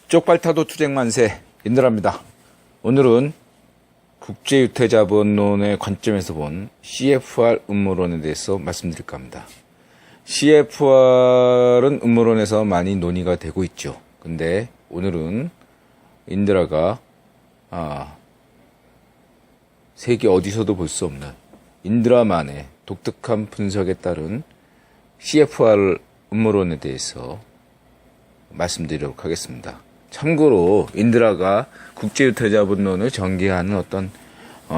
쪽발타도 투쟁만세 인드라입니다. 오늘은 국제유태자본론의 관점에서 본 CFR 음모론에 대해서 말씀드릴까 합니다. CFR은 음모론에서 많이 논의가 되고 있죠. 근데 오늘은 인드라가 세계 어디서도 볼 수 없는 인드라만의 독특한 분석에 따른 CFR 음모론에 대해서 말씀드리도록 하겠습니다. 참고로 인드라가 국제유태자본론을 전개하는 어떤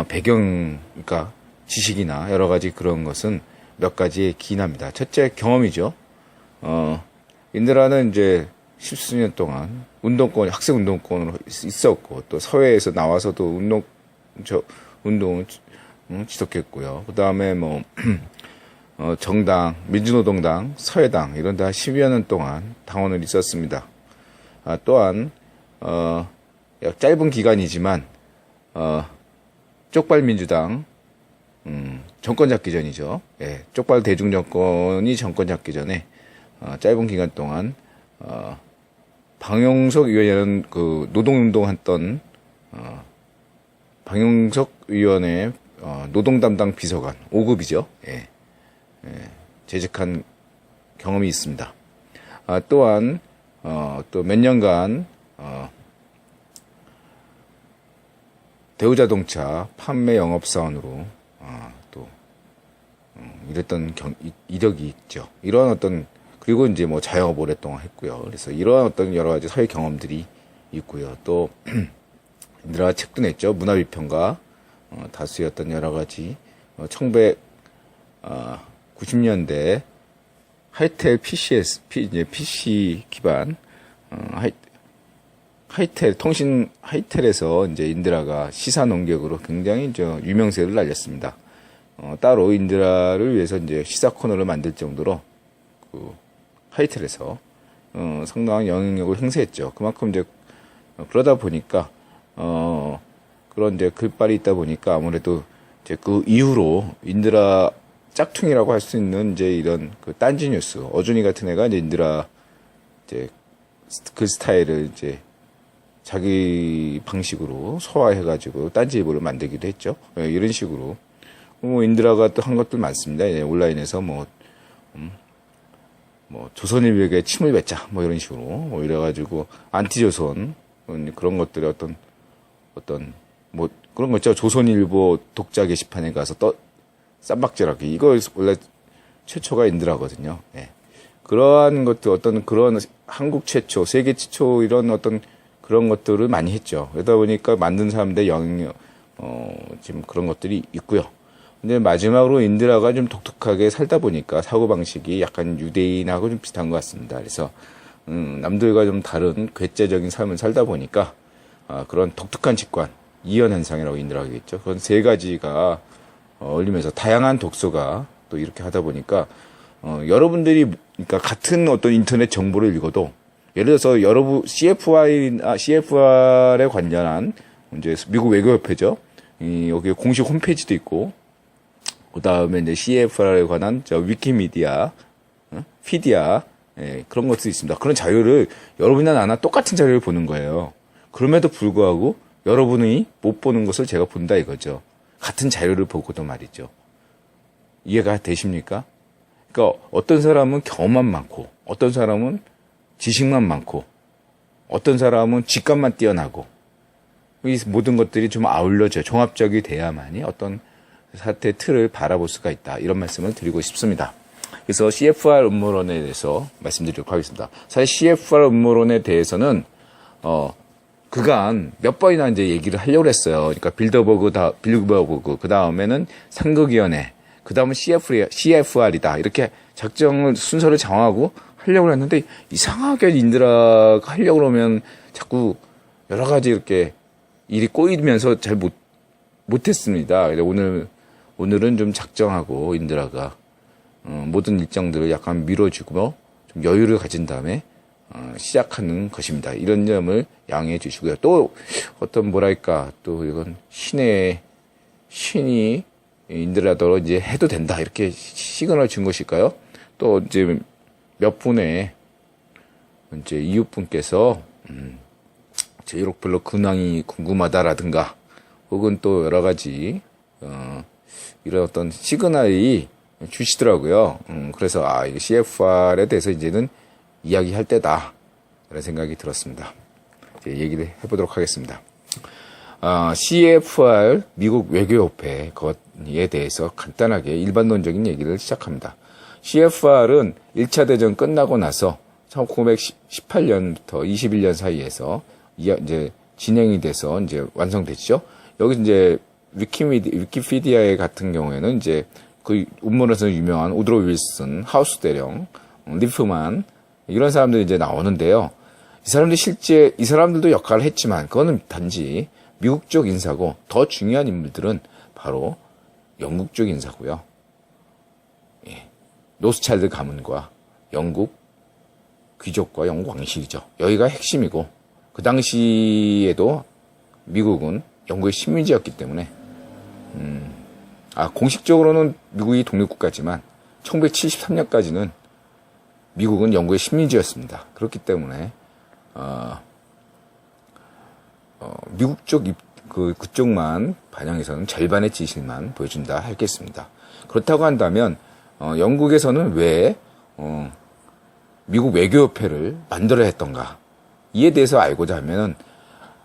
배경, 그러니까 지식이나 여러 가지 그런 것은 몇 가지에 기인합니다. 첫째, 경험이죠. 인드라는 이제 십수년 동안 학생 운동권으로 있었고, 또 사회에서 나와서도 운동을 지속했고요. 그 다음에 정당, 민주노동당, 사회당, 이런 데 10여 년 동안 당원을 있었습니다. 또한, 짧은 기간이지만, 쪽발민주당, 정권 잡기 전이죠. 예, 쪽발 대중정권이 정권 잡기 전에, 짧은 기간 동안, 방용석 의원이라는 노동운동 했던, 방용석 의원의, 노동담당 비서관, 5급이죠. 예, 재직한 경험이 있습니다. 또한, 또 몇 년간, 대우자동차 판매 영업사원으로, 일했던 이력이 있죠. 이러한 그리고 이제 자영업 오랫동안 했고요. 그래서 이러한 어떤 여러 가지 사회 경험들이 있고요. 또, 인드라가 책도 냈죠. 문화비평가, 다수의 어떤 여러 가지, 1990년대, 하이텔 PC 기반, 하이텔에서 이제 인드라가 시사 논객으로 굉장히 유명세를 날렸습니다. 따로 인드라를 위해서 이제 시사 코너를 만들 정도로, 하이텔에서, 상당한 영향력을 행사했죠. 그만큼 이제, 그러다 보니까, 그런 이제 글발이 있다 보니까 아무래도 이제 그 이후로 인드라 짝퉁이라고 할 수 있는 이제 이런 딴지 뉴스, 어준이 같은 애가 이제 인드라 이제 그 스타일을 이제 자기 방식으로 소화해가지고 딴지일보를 만들기도 했죠. 예, 이런 식으로 인드라가 또 한 것들 많습니다. 예, 온라인에서 조선일보에게 침을 뱉자 이런 식으로 이래가지고 안티조선 그런 것들의 어떤 그런 거 있죠. 조선일보 독자 게시판에 가서 쌈박질하기. 이거 원래 최초가 인드라거든요. 예. 그러한 것들, 그런 한국 최초, 세계 최초 이런 그런 것들을 많이 했죠. 그러다 보니까 만든 사람들의 영향력, 지금 그런 것들이 있고요. 근데 마지막으로 인드라가 좀 독특하게 살다 보니까 사고방식이 약간 유대인하고 좀 비슷한 것 같습니다. 그래서, 남들과 좀 다른 괴짜적인 삶을 살다 보니까, 그런 독특한 직관, 이연현상이라고 인드라가 하겠죠. 그런 세 가지가, 어울리면서 다양한 독서가 또 이렇게 하다 보니까 여러분들이 그러니까 같은 어떤 인터넷 정보를 읽어도 예를 들어서 여러분 CFR에 관련한 이제 미국 외교협회죠. 여기 공식 홈페이지도 있고 그다음에 이제 CFR에 관한 위키미디아, 피디아 그런 것도 있습니다. 그런 자료를 여러분이나 나나 똑같은 자료를 보는 거예요. 그럼에도 불구하고 여러분이 못 보는 것을 제가 본다 이거죠. 같은 자료를 보고도 말이죠. 이해가 되십니까? 그러니까 어떤 사람은 경험만 많고, 어떤 사람은 지식만 많고, 어떤 사람은 직감만 뛰어나고, 이 모든 것들이 좀 아울러져 종합적이 돼야만이 어떤 사태의 틀을 바라볼 수가 있다. 이런 말씀을 드리고 싶습니다. 그래서 CFR 음모론에 대해서 말씀드리도록 하겠습니다. 사실 CFR 음모론에 대해서는 그간 몇 번이나 이제 얘기를 하려고 했어요. 그러니까 빌드버그, 그 다음에는 상극위원회, 그 다음은 CFR이다. 이렇게 순서를 정하고 하려고 했는데, 이상하게 인드라가 하려고 그러면 자꾸 여러 가지 이렇게 일이 꼬이면서 잘 못했습니다. 그래서 오늘은 좀 작정하고 인드라가, 모든 일정들을 약간 밀어주고, 좀 여유를 가진 다음에, 시작하는 것입니다. 이런 점을 양해해 주시고요. 또 또 이건 신이 인드라더러 이제 해도 된다 이렇게 시그널을 준 것일까요? 또 이제 몇 분의 이제 이웃분께서 제유록 별로 근황이 궁금하다라든가 혹은 또 여러 가지 이런 어떤 시그널이 주시더라고요. 그래서 이 CFR에 대해서 이제는 이야기할 때다 라는 생각이 들었습니다. 이제 얘기를 해보도록 하겠습니다. CFR 미국 외교협회 것에 대해서 간단하게 일반론적인 얘기를 시작합니다. CFR은 1차 대전 끝나고 나서 1918년부터 21년 사이에서 이제 진행이 돼서 이제 완성됐죠. 여기 이제 위키피디아의 같은 경우에는 이제 그 음모론에서 유명한 우드로 윌슨, 하우스 대령, 리프만 이런 사람들이 이제 나오는데요. 이 사람들도 역할을 했지만 그거는 단지 미국 쪽 인사고 더 중요한 인물들은 바로 영국 쪽 인사고요. 노스차일드 가문과 영국 귀족과 영국 왕실이죠. 여기가 핵심이고 그 당시에도 미국은 영국의 식민지였기 때문에 공식적으로는 미국이 독립국가지만 1973년까지는 미국은 영국의 식민지였습니다. 그렇기 때문에 미국 쪽 그쪽만 반영해서는 절반의 지실만 보여준다 하겠습니다. 그렇다고 한다면 영국에서는 왜 미국 외교협회를 만들어야 했던가 이에 대해서 알고자 하면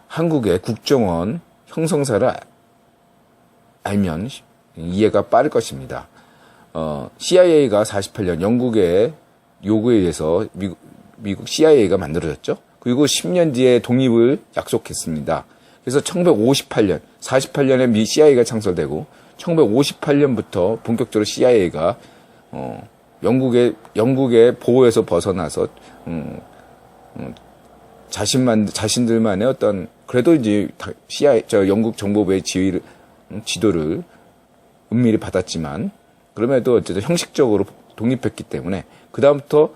한국의 국정원 형성사를 알면 이해가 빠를 것입니다. CIA가 48년 영국의 요구에 의해서 미국 CIA가 만들어졌죠. 그리고 10년 뒤에 독립을 약속했습니다. 그래서 1958년, 48년에 미 CIA가 창설되고 1958년부터 본격적으로 CIA가 영국의 보호에서 벗어나서 자신들만의 어떤 그래도 이제 영국 정보부의 지도를 은밀히 받았지만 그럼에도 어쨌든 형식적으로 독립했기 때문에 그 다음부터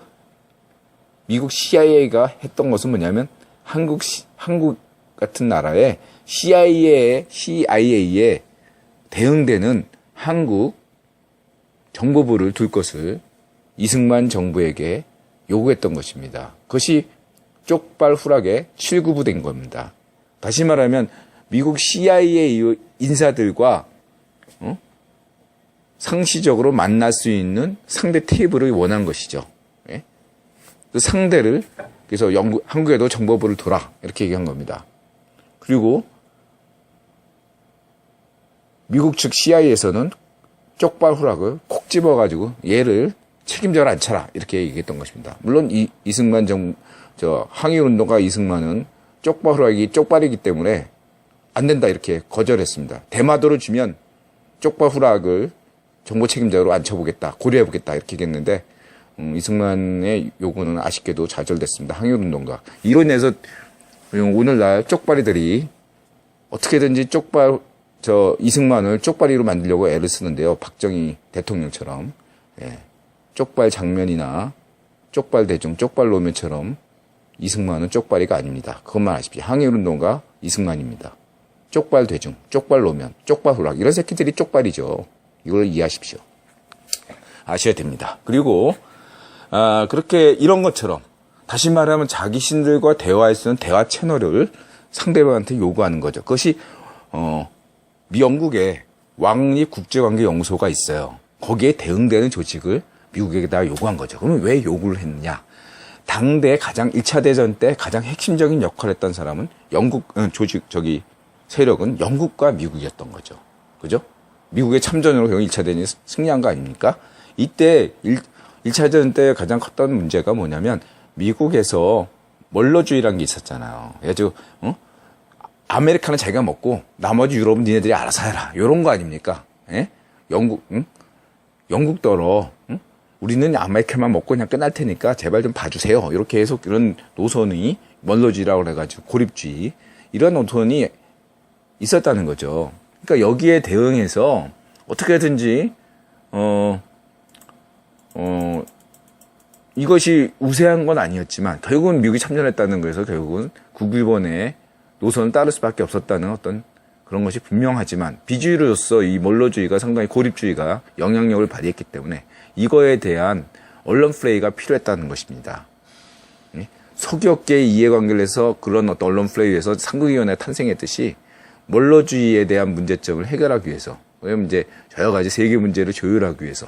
미국 CIA가 했던 것은 뭐냐면 한국 같은 나라에 CIA에 대응되는 한국 정보부를 둘 것을 이승만 정부에게 요구했던 것입니다. 그것이 쪽발 후락에 7구부된 겁니다. 다시 말하면 미국 CIA 인사들과 상시적으로 만날 수 있는 상대 테이블을 원한 것이죠. 예? 그 상대를 그래서 한국에도 정보부를 둬라 이렇게 얘기한 겁니다. 그리고 미국 측 CIA에서는 쪽발 후락을 콕 집어가지고 얘를 책임져라 앉혀라 이렇게 얘기했던 것입니다. 물론 이승만 항일운동가 이승만은 쪽발 후락이 쪽발이기 때문에 안 된다 이렇게 거절했습니다. 대마도를 주면 쪽발 후락을 정보 책임자로 앉혀보겠다, 고려해보겠다 이렇게 얘기했는데 이승만의 요구는 아쉽게도 좌절됐습니다. 항일운동가. 이로 인해서 오늘날 쪽발이들이 어떻게든지 이승만을 쪽발이로 만들려고 애를 쓰는데요. 박정희 대통령처럼 쪽발 장면이나 쪽발 대중, 쪽발 노면처럼 이승만은 쪽발이가 아닙니다. 그것만 아십시오. 항일운동가 이승만입니다. 쪽발 대중, 쪽발 노면, 쪽발 후락 이런 새끼들이 쪽발이죠. 이걸 이해하십시오. 아셔야 됩니다. 그리고 그렇게 이런 것처럼 다시 말하면 자기 신들과 대화할 수 있는 대화 채널을 상대방한테 요구하는 거죠. 그것이 영국에 왕립국제관계연구소가 있어요. 거기에 대응되는 조직을 미국에게다 요구한 거죠. 그러면 왜 요구를 했느냐? 당대 1차 대전 때 가장 핵심적인 역할을 했던 사람은 세력은 영국과 미국이었던 거죠. 그죠? 미국의 참전으로 결국 1차 대전이 승리한 거 아닙니까? 이때 1차 대전 때 가장 컸던 문제가 뭐냐면 미국에서 멀로주의라는 게 있었잖아요. 그래가지고 아메리카는 자기가 먹고 나머지 유럽은 니네들이 알아서 해라. 이런 거 아닙니까? 예? 영국더러 우리는 아메리카만 먹고 그냥 끝날 테니까 제발 좀 봐주세요. 이렇게 계속 이런 노선이 멀로주의라고 그래가지고 고립주의 이런 노선이 있었다는 거죠. 그러니까 여기에 대응해서 어떻게든지 이것이 우세한 건 아니었지만 결국은 미국이 참전했다는 거에서 결국은 국유본의 노선을 따를 수밖에 없었다는 어떤 그런 것이 분명하지만 비주의로서 이 멀로주의가 상당히 고립주의가 영향력을 발휘했기 때문에 이거에 대한 언론 플레이가 필요했다는 것입니다. 소기업계의 이해관계를 해서 그런 어떤 언론 플레이에서 상국위원회가 탄생했듯이 원로주의에 대한 문제점을 해결하기 위해서, 왜냐면 이제 여러 가지 세계 문제를 조율하기 위해서,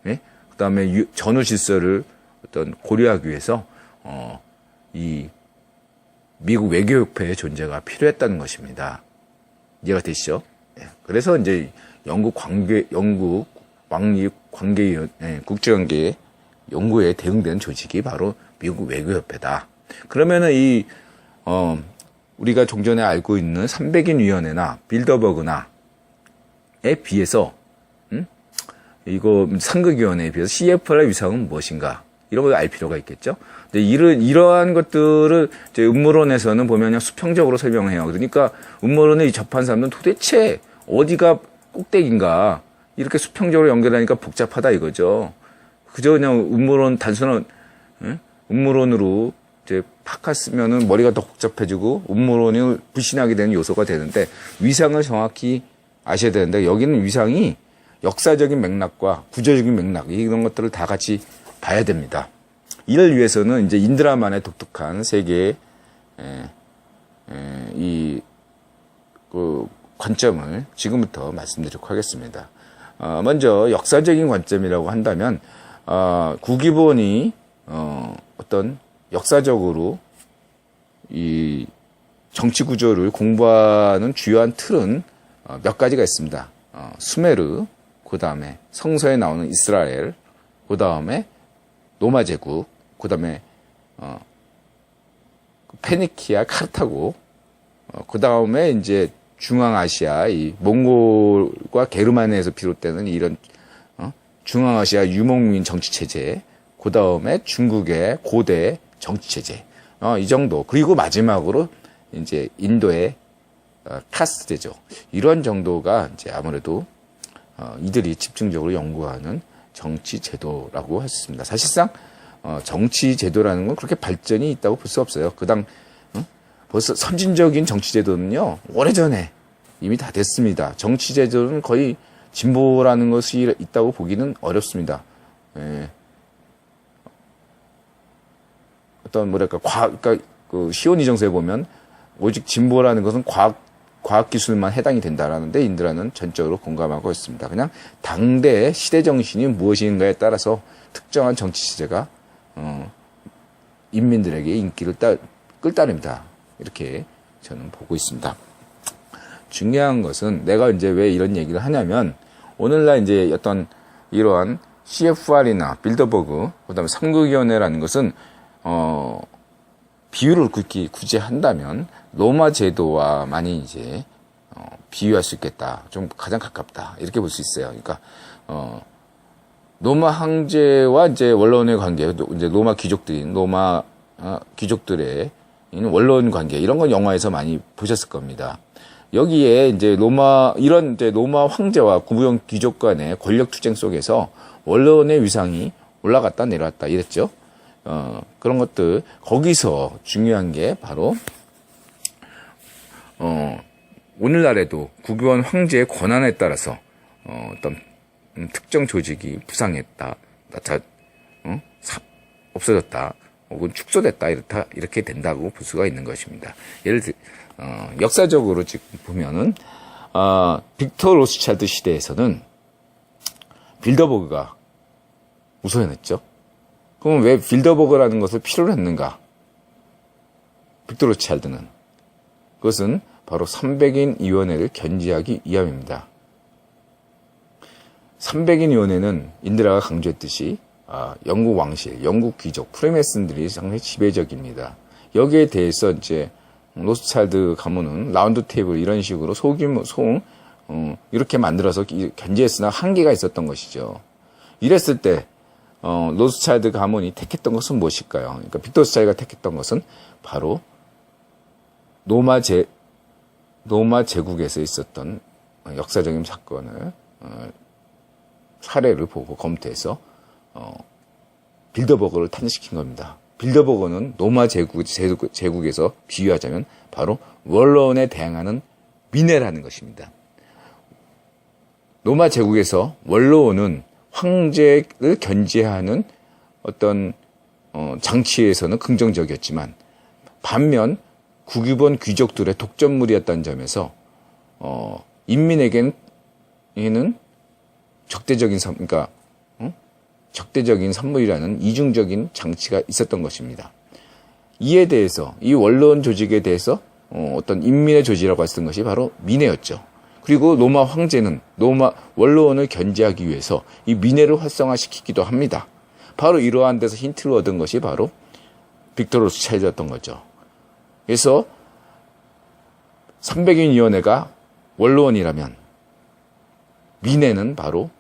예? 그 다음에 전후 질서를 어떤 고려하기 위해서, 이 미국 외교협회의 존재가 필요했다는 것입니다. 이해가 되시죠? 예. 그래서 이제 영국 왕립 관계위원, 국제관계 연구에 대응되는 조직이 바로 미국 외교협회다. 그러면은 우리가 종전에 알고 있는 300인 위원회나 빌더버그나에 비해서, 이거 상극위원회에 비해서 CFR의 위상은 무엇인가? 이런 걸 알 필요가 있겠죠? 근데 이러한 것들을 이제 음모론에서는 보면 그냥 수평적으로 설명해요. 그러니까 음모론에 접한 사람들은 도대체 어디가 꼭대기인가? 이렇게 수평적으로 연결하니까 복잡하다 이거죠. 그저 그냥 음모론, 단순한, 음모론으로 이제 파악했으면은 머리가 더 복잡해지고 음모론을 불신하게 되는 요소가 되는데, 위상을 정확히 아셔야 되는데, 여기는 위상이 역사적인 맥락과 구조적인 맥락, 이런 것들을 다 같이 봐야 됩니다. 이를 위해서는 이제 인드라만의 독특한 세계의 그 관점을 지금부터 말씀드리도록 하겠습니다. 먼저 역사적인 관점이라고 한다면, 구기본이 어떤 역사적으로 이 정치 구조를 공부하는 주요한 틀은 몇 가지가 있습니다. 수메르, 그 다음에 성서에 나오는 이스라엘, 그 다음에 로마 제국, 그 다음에 페니키아, 카르타고, 그 다음에 이제 중앙아시아, 이 몽골과 게르만에서 비롯되는 이런 중앙아시아 유목민 정치체제, 그 다음에 중국의 고대 정치체제, 이 정도. 그리고 마지막으로 이제 인도의 카스트제죠. 이런 정도가 이제 아무래도 이들이 집중적으로 연구하는 정치제도라고 할 수 있습니다. 사실상 정치제도라는 건 그렇게 발전이 있다고 볼 수 없어요. 벌써 선진적인 정치제도는요, 오래전에 이미 다 됐습니다. 정치제도는 거의 진보라는 것이 있다고 보기는 어렵습니다. 예. 어떤 그러니까 그 시온이정서에 보면 오직 진보라는 것은 과학기술만 해당이 된다라는데, 인드라는 전적으로 공감하고 있습니다. 그냥 당대의 시대 정신이 무엇인가에 따라서 특정한 정치 시대가 인민들에게 인기를 끌따릅니다. 이렇게 저는 보고 있습니다. 중요한 것은 내가 이제 왜 이런 얘기를 하냐면, 오늘날 이제 어떤 이러한 CFR이나 빌더버그, 그 다음에 상국위원회라는 것은, 비유를 굳이 한다면, 로마 제도와 많이 이제, 비유할 수 있겠다. 좀 가장 가깝다. 이렇게 볼 수 있어요. 그러니까, 로마 황제와 이제 원로원의 관계, 이제 로마 귀족들인, 귀족들의 원로원 관계, 이런 건 영화에서 많이 보셨을 겁니다. 여기에 이제 이런 이제 로마 황제와 구부영 귀족 간의 권력 투쟁 속에서 원로원의 위상이 올라갔다 내려왔다 이랬죠. 그런 것들, 거기서 중요한 게 바로, 오늘날에도 국유원 황제의 권한에 따라서, 어떤, 특정 조직이 부상했다, 없어졌다, 혹은 축소됐다, 이렇게 된다고 볼 수가 있는 것입니다. 예를 들어, 역사적으로 지금 보면은, 빅터 로스차일드 시대에서는 빌더버그가 우선했죠. 그럼 왜 빌더버그라는 것을 필요로 했는가? 빅터 로스차일드는. 그것은 바로 300인 위원회를 견지하기 위함입니다. 300인 위원회는 인드라가 강조했듯이 영국 왕실, 영국 귀족, 프리메이슨들이 상당히 지배적입니다. 여기에 대해서 이제 로스차일드 가문은 라운드 테이블 이런 식으로 이렇게 만들어서 견지했으나 한계가 있었던 것이죠. 이랬을 때 로스차일드 가문이 택했던 것은 무엇일까요? 그러니까 빅터 로스차일드가 택했던 것은 바로 로마 제국에서 있었던 역사적인 사건을 사례를 보고 검토해서 빌더버그를 탄생시킨 겁니다. 빌더버그는 로마 제국에서 비유하자면 바로 원로원에 대항하는 민회라는 것입니다. 로마 제국에서 원로원은 황제를 견제하는 어떤 장치에서는 긍정적이었지만 반면 국유본 귀족들의 독점물이었다는 점에서 인민에게는 적대적인 그러니까 적대적인 산물이라는 이중적인 장치가 있었던 것입니다. 이에 대해서 이 원로원 조직에 대해서 어떤 인민의 조직이라고 했던 것이 바로 민회였죠. 그리고 로마 황제는 원로원을 견제하기 위해서 이 민회를 활성화시키기도 합니다. 바로 이러한 데서 힌트를 얻은 것이 바로 빅토 로스차일드였던 거죠. 그래서 300인 위원회가 원로원이라면 민회는 바로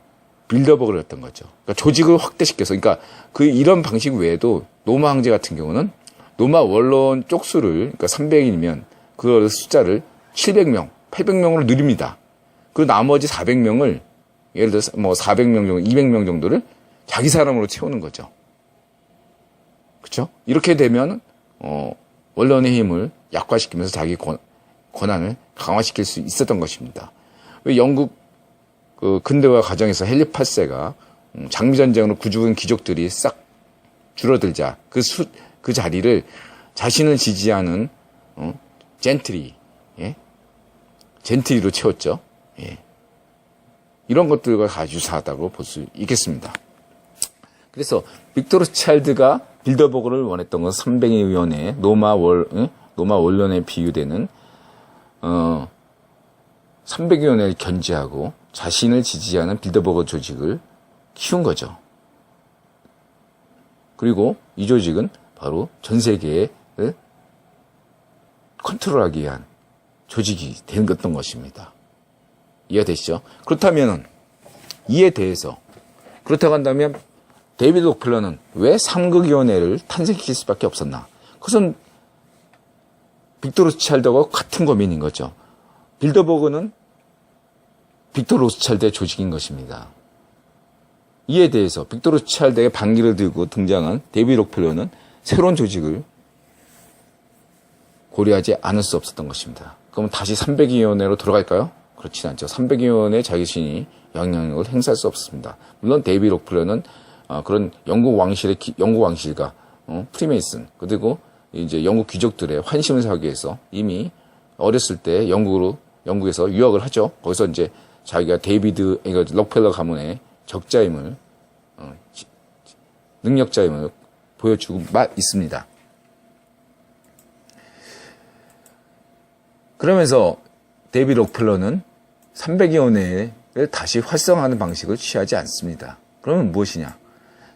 빌더버그를 했던 거죠. 그러니까 조직을 확대시켜서, 그러니까 이런 방식 외에도 로마 황제 같은 경우는 로마 원로원 쪽수를, 그러니까 300인이면 그 숫자를 700명, 800명으로 늘립니다. 그 나머지 400명을, 예를 들어서 400명 정도, 200명 정도를 자기 사람으로 채우는 거죠. 그렇죠? 이렇게 되면 원로원의 힘을 약화시키면서 자기 권한을 강화시킬 수 있었던 것입니다. 왜 영국 근대화 과정에서 헨리 8세가 장미 전쟁으로 죽은 귀족들이 싹 줄어들자 그 자리를 자신을 지지하는 젠트리로 채웠죠. 예. 이런 것들과 아주 유사하다고 볼 수 있겠습니다. 그래서 빅토 로스차일드가 빌더버그를 원했던 건 300의 위원회 로마 원론에 비유되는 300위원회를 견제하고 자신을 지지하는 빌더버그 조직을 키운 거죠. 그리고 이 조직은 바로 전 세계를 컨트롤하기 위한 조직이 된 것입니다. 이해가 되시죠? 그렇다면 이에 대해서 그렇다고 한다면 데이비드 록펠러는 왜 3극위원회를 탄생시킬 수밖에 없었나? 그것은 빅토 로스차일드와 같은 고민인 거죠. 빌더버그는 빅토 로스차일드의 조직인 것입니다. 이에 대해서 빅토 로스차일드의 반기를 들고 등장한 데이비드 록펠러는 새로운 조직을 고려하지 않을 수 없었던 것입니다. 그럼 다시 300위원회로 돌아갈까요? 그렇진 않죠. 300위원회 자신이 영향력을 행사할 수 없습니다. 물론 데이비드 록펠러는 그런 영국 왕실과 프리메이슨 그리고 이제 영국 귀족들의 환심을 사기 위해서 이미 어렸을 때 영국에서 유학을 하죠. 거기서 이제 자기가 록펠러 가문의 적자임을 능력자임을 보여주고 있습니다. 그러면서 데이비드 록펠러는 300위원회를 다시 활성화하는 방식을 취하지 않습니다. 그러면 무엇이냐?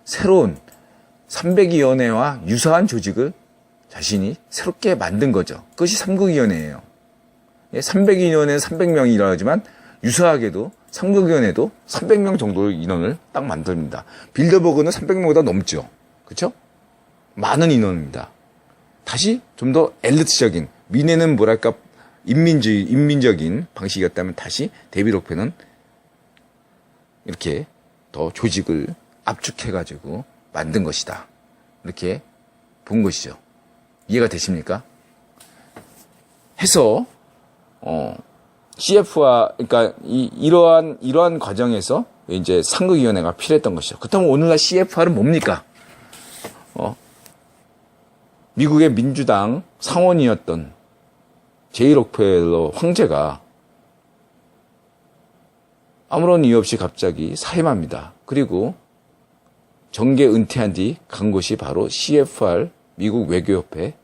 새로운 300위원회와 유사한 조직을 자신이 새롭게 만든 거죠. 그것이 3극위원회예요. 300위원회는 300명이라고 하지만 유사하게도 3극위원회도 300명 정도의 인원을 딱 만듭니다. 빌더버그는 300명보다 넘죠. 그렇죠? 많은 인원입니다. 다시 좀 더 엘리트적인, 민회는 뭐랄까 인민적인 방식이었다면 다시 데이비드 록펠러는 이렇게 더 조직을 압축해가지고 만든 것이다. 이렇게 본 것이죠. 이해가 되십니까? 해서 CF와 그러니까 이러한 과정에서 이제 상극위원회가 필요했던 것이죠. 그렇다면 오늘날 CFR은 뭡니까? 미국의 민주당 상원이었던 제이 록펠러 황제가 아무런 이유 없이 갑자기 사임합니다. 그리고 정계 은퇴한 뒤 간 곳이 바로 CFR 미국 외교협회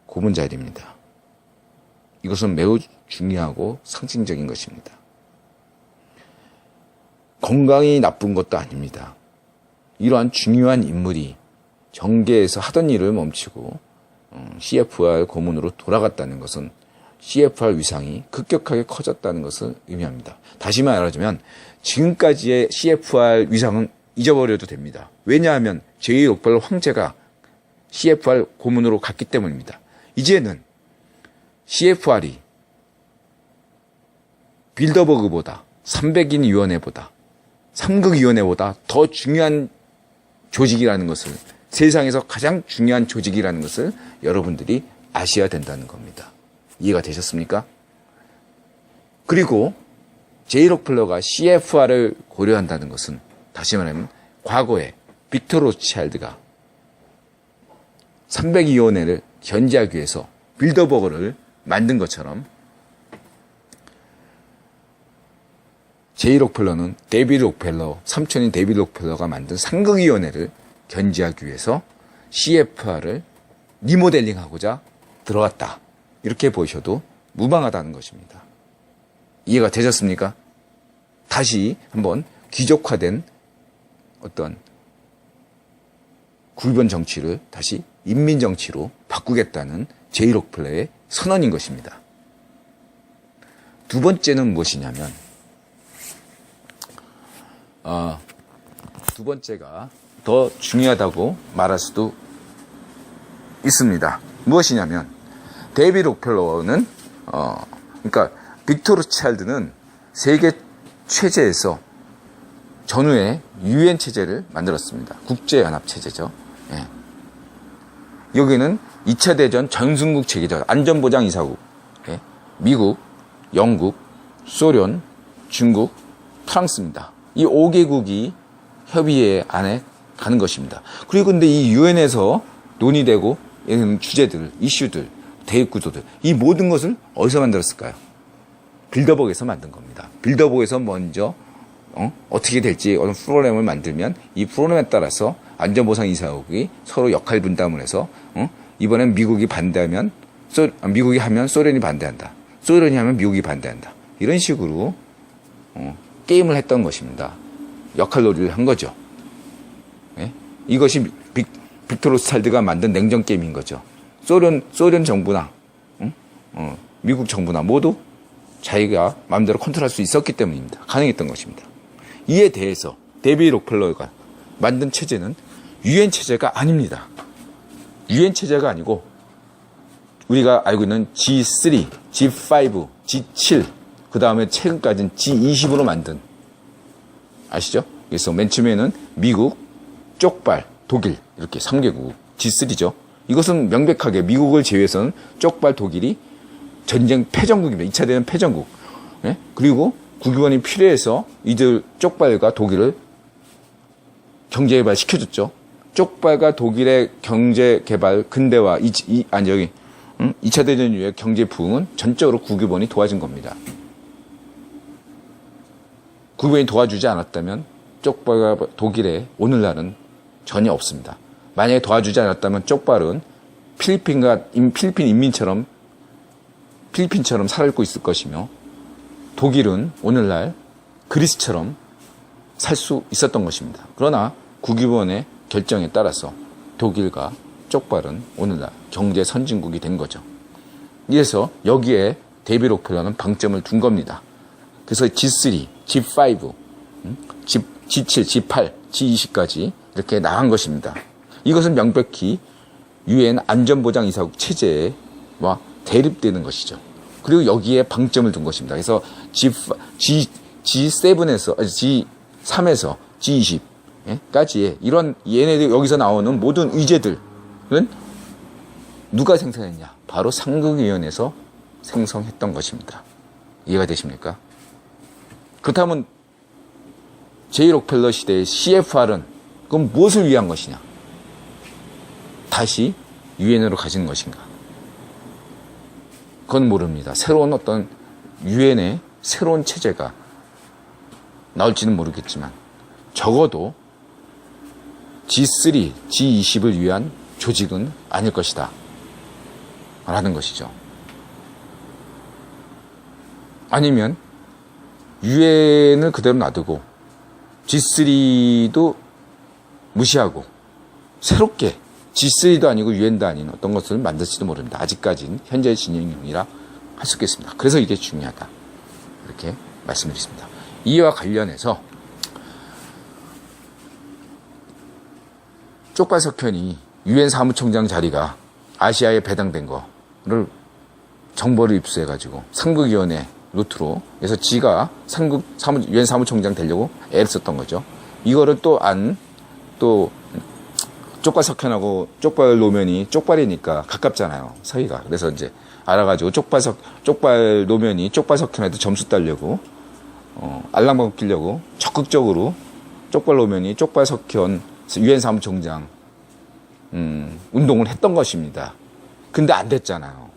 고문자리입니다. 이것은 매우 중요하고 상징적인 것입니다. 건강이 나쁜 것도 아닙니다. 이러한 중요한 인물이 정계에서 하던 일을 멈추고 CFR 고문으로 돌아갔다는 것은 CFR 위상이 급격하게 커졌다는 것을 의미합니다. 다시 말하자면 지금까지의 CFR 위상은 잊어버려도 됩니다. 왜냐하면 제이 록펠러 황제가 CFR 고문으로 갔기 때문입니다. 이제는 CFR이 빌더버그보다 300인 위원회보다 3극위원회보다 더 중요한 조직이라는 것을 세상에서 가장 중요한 조직이라는 것을 여러분들이 아셔야 된다는 겁니다. 이해가 되셨습니까? 그리고 제이 록펠러가 CFR을 고려한다는 것은 다시 말하면 과거에 빅토 로스차일드가 302호내를 견제하기 위해서 빌더버그를 만든 것처럼 제이 록펠러는 데이비드 록펠러, 삼촌인 데이비드 록펠러가 만든 상극위원회를 견제하기 위해서 CFR을 리모델링하고자 들어갔다. 이렇게 보셔도 무방하다는 것입니다. 이해가 되셨습니까? 다시 한번 귀족화된 어떤 구기본 정치를 다시 인민 정치로 바꾸겠다는 제이 록펠러의 선언인 것입니다. 두 번째는 무엇이냐면 두 번째가 더 중요하다고 말할 수도 있습니다. 무엇이냐면 데이비드 록펠러는 그러니까 빅터 로츠차일드는 세계 체제에서 전후에 유엔 체제를 만들었습니다. 국제연합체제죠. 예. 여기는 2차 대전 전승국 체계죠. 안전보장이사국. 예. 미국, 영국, 소련, 중국, 프랑스입니다. 이 5개국이 협의회 안에 가는 것입니다. 그리고 근데 이 유엔에서 논의되고 주제들, 이슈들, 대입구조들 이 모든 것을 어디서 만들었을까요? 빌더버그에서 만든 겁니다. 빌더버그에서 먼저 어떻게 될지 어떤 프로그램을 만들면 이 프로그램에 따라서 안전보상이사국이 서로 역할 분담을 해서 이번엔 미국이 반대하면 미국이 하면 소련이 반대한다. 소련이 하면 미국이 반대한다. 이런 식으로 게임을 했던 것입니다. 역할놀이를 한 거죠. 예? 이것이 빅터 로스차일드가 만든 냉전 게임인 거죠. 소련 정부나 미국 정부나 모두 자기가 마음대로 컨트롤할 수 있었기 때문입니다. 가능했던 것입니다. 이에 대해서 데이비드 록펠러가 만든 체제는 유엔 체제가 아닙니다. 유엔 체제가 아니고 우리가 알고 있는 G3, G5, G7 그 다음에 최근까지는 G20으로 만든 아시죠? 그래서 맨 처음에는 미국, 쪽발, 독일 이렇게 3개국 G3죠. 이것은 명백하게 미국을 제외해서는 쪽발 독일이 전쟁 패전국입니다. 2차 대전 패전국. 예? 그리고 국유원이 필요해서 이들 쪽발과 독일을 경제개발 시켜줬죠. 쪽발과 독일의 경제개발 근대화, 2차 대전 이후의 경제 부흥은 전적으로 국유원이 도와준 겁니다. 국유원이 도와주지 않았다면 쪽발과 독일의 오늘날은 전혀 없습니다. 만약에 도와주지 않았다면 쪽발은 필리핀 인민처럼 필리핀처럼 살고 있을 것이며 독일은 오늘날 그리스처럼 살 수 있었던 것입니다. 그러나 국유원의 결정에 따라서 독일과 쪽발은 오늘날 경제 선진국이 된 거죠. 그래서 여기에 데이비드 록펠러는 방점을 둔 겁니다. 그래서 G3, G5, G7, G8, G20까지 이렇게 나간 것입니다. 이것은 명백히 유엔 안전보장이사국 체제와 대립되는 것이죠. 그리고 여기에 방점을 둔 것입니다. 그래서 G7에서, G3에서 G20까지의 이런 얘네들 여기서 나오는 모든 의제들은 누가 생성했냐? 바로 상극위원회에서 생성했던 것입니다. 이해가 되십니까? 그렇다면 제이 록펠러 시대의 CFR은 그럼 무엇을 위한 것이냐? 다시 유엔으로 가지는 것인가? 그건 모릅니다. 새로운 어떤 유엔의 새로운 체제가 나올지는 모르겠지만 적어도 G3, G20을 위한 조직은 아닐 것이다. 라는 것이죠. 아니면 유엔을 그대로 놔두고 G3도 무시하고 새롭게 G3도 아니고 유엔도 아닌 어떤 것을 만들지도 모릅니다. 아직까지는 현재 진행형이라 할 수 있겠습니다. 그래서 이게 중요하다. 이렇게 말씀드렸습니다. 이와 관련해서 쪽발석현이 유엔 사무총장 자리가 아시아에 배당된 거를 정보를 입수해가지고 상극위원회 루트로 그래서 지가 유엔 사무총장 되려고 애를 썼던 거죠. 이거를 또 쪽발석현하고 쪽발 노면이 쪽발이니까 가깝잖아요. 사이가. 그래서 이제 알아가지고 쪽발 노면이 쪽발석현한테 점수 따려고 알랑방귀 끼려고 적극적으로 쪽발 노면이 쪽발석현 유엔 사무총장 운동을 했던 것입니다. 근데 안 됐잖아요.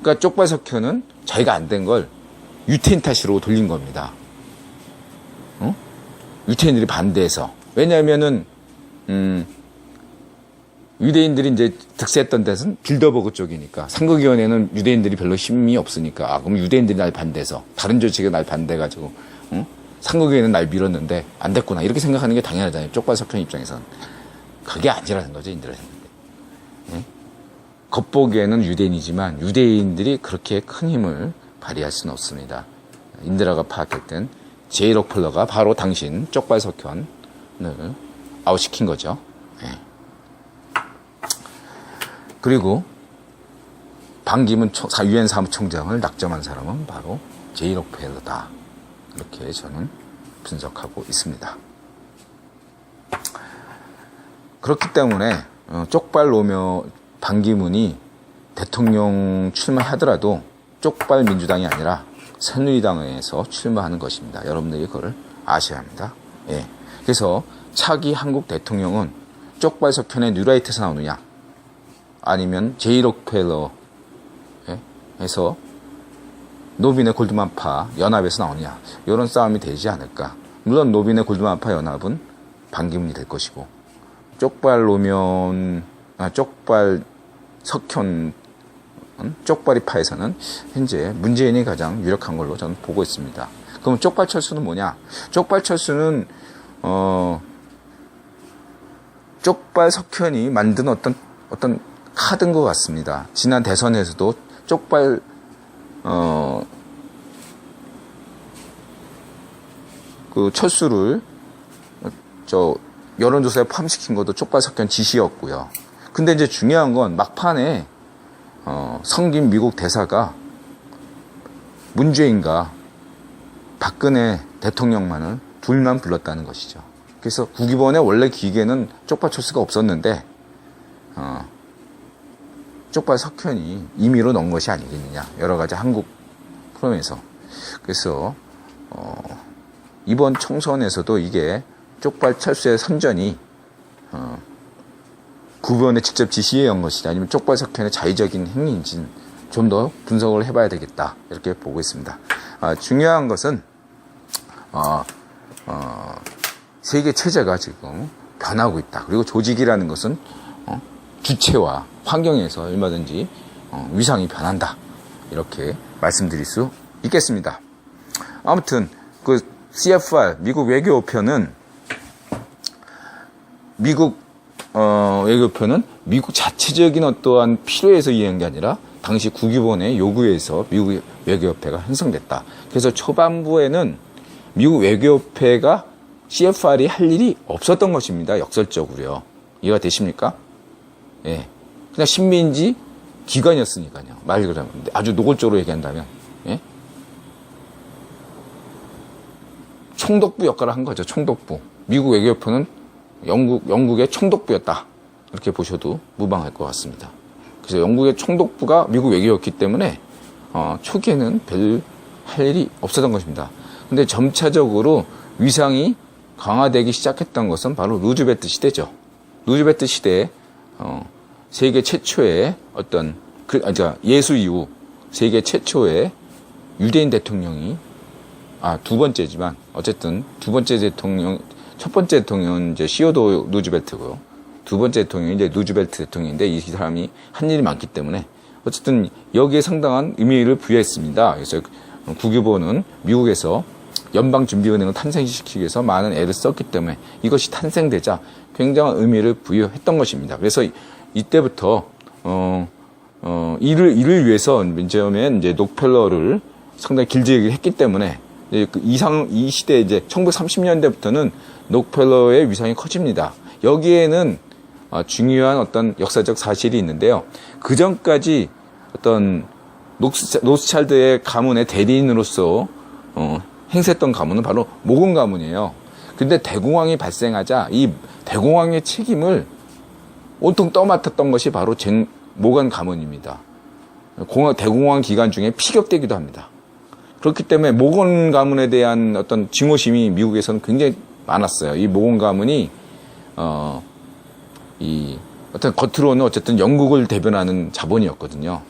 그러니까 쪽발석현은 자기가 안 된 걸 유태인 탓으로 돌린 겁니다. 유태인들이 반대해서. 왜냐하면은 유대인들이 이제 득세했던 데는 빌더버그 쪽이니까 상급위원회는 유대인들이 별로 힘이 없으니까 그럼 유대인들이 날 반대해서 다른 조직이 날 반대해가지고 상급위원회는 날 밀었는데 안 됐구나 이렇게 생각하는 게 당연하잖아요. 쪽발석현 입장에서는. 그게 아니라는 거죠. 인들은. 겉보기에는 유대인이지만 유대인들이 그렇게 큰 힘을 발휘할 수는 없습니다. 인드라가 파악했던 제이 록펠러가 바로 당신 쪽발석현을 아웃시킨 거죠. 그리고 반기문 유엔 사무총장을 낙점한 사람은 바로 제이 록펠러다. 이렇게 저는 분석하고 있습니다. 그렇기 때문에 쪽발 노며 반기문이 대통령 출마하더라도 쪽발 민주당이 아니라 새누리당에서 출마하는 것입니다. 여러분들이 그걸 아셔야 합니다. 예. 그래서 차기 한국 대통령은 쪽발석현의 뉴라이트에서 나오느냐 아니면 제이 록펠러에서 노빈의 골드만파 연합에서 나오느냐 이런 싸움이 되지 않을까. 물론 노빈의 골드만파 연합은 반기문이 될 것이고 쪽발 석현 쪽발이파에서는 현재 문재인이 가장 유력한 걸로 저는 보고 있습니다. 그럼 쪽발 철수는 뭐냐? 쪽발 철수는 쪽발 석현이 만든 어떤 카드인 것 같습니다. 지난 대선에서도 쪽발 그 철수를 여론조사에 포함시킨 것도 쪽발 석현 지시였고요. 근데 이제 중요한 건 막판에 성김 미국 대사가 문재인과 박근혜 대통령만을 둘만 불렀다는 것이죠. 그래서 국위원회 원래 기계는 쪽발 철수가 없었는데 쪽발 석현이 임의로 넣은 것이 아니겠느냐. 여러 가지 한국 프로에서. 그래서 이번 총선에서도 이게 쪽발 철수의 선전이 국위원회 직접 지시해 온 것이냐 아니면 쪽발 석현의 자의적인 행위인지는 좀 더 분석을 해봐야 되겠다 이렇게 보고 있습니다. 중요한 것은 세계 체제가 지금 변하고 있다. 그리고 조직이라는 것은 주체와 환경에서 얼마든지 위상이 변한다. 이렇게 말씀드릴 수 있겠습니다. 아무튼 그 CFR 미국 외교표는 외교표는 미국 자체적인 어떠한 필요에서 이해한 게 아니라 당시 국위원회 요구에서 미국 외교협회가 형성됐다. 그래서 초반부에는 미국 외교협회가 CFR이 할 일이 없었던 것입니다. 역설적으로요. 이해가 되십니까? 예. 그냥 식민지 기관이었으니까요. 말 그대로 아주 노골적으로 얘기한다면. 예? 총독부 역할을 한 거죠. 총독부. 미국 외교협회는 영국의 총독부였다. 이렇게 보셔도 무방할 것 같습니다. 그래서 영국의 총독부가 미국 외교였기 때문에 초기에는 별 할 일이 없었던 것입니다. 근데 점차적으로 위상이 강화되기 시작했던 것은 바로 루즈벨트 시대죠. 루즈벨트 시대에 세계 최초의 예수 이후 세계 최초의 유대인 대통령이 두 번째지만 어쨌든 두 번째 대통령 첫 번째 대통령은 이제 시어도 루즈벨트고요. 두 번째 대통령이 이제 루즈벨트 대통령인데 이 사람이 한 일이 많기 때문에 어쨌든 여기에 상당한 의미를 부여했습니다. 그래서 국유보는 미국에서 연방준비은행을 탄생시키기 위해서 많은 애를 썼기 때문에 이것이 탄생되자 굉장한 의미를 부여했던 것입니다. 그래서 이때부터 이를 위해서 이제 록펠러를 상당히 길게 했기 때문에 이 시대 이제 1930년대부터는 록펠러의 위상이 커집니다. 여기에는 중요한 어떤 역사적 사실이 있는데요. 그 전까지 어떤 로스차일드의 가문의 대리인으로서 행세했던 가문은 바로 모건 가문이에요. 근데 대공황이 발생하자 이 대공황의 책임을 온통 떠맡았던 것이 바로 모건 가문입니다. 대공황 기간 중에 피격되기도 합니다. 그렇기 때문에 모건 가문에 대한 어떤 증오심이 미국에서는 굉장히 많았어요. 이 모건 가문이 이 어떤 겉으로는 어쨌든 영국을 대변하는 자본이었거든요.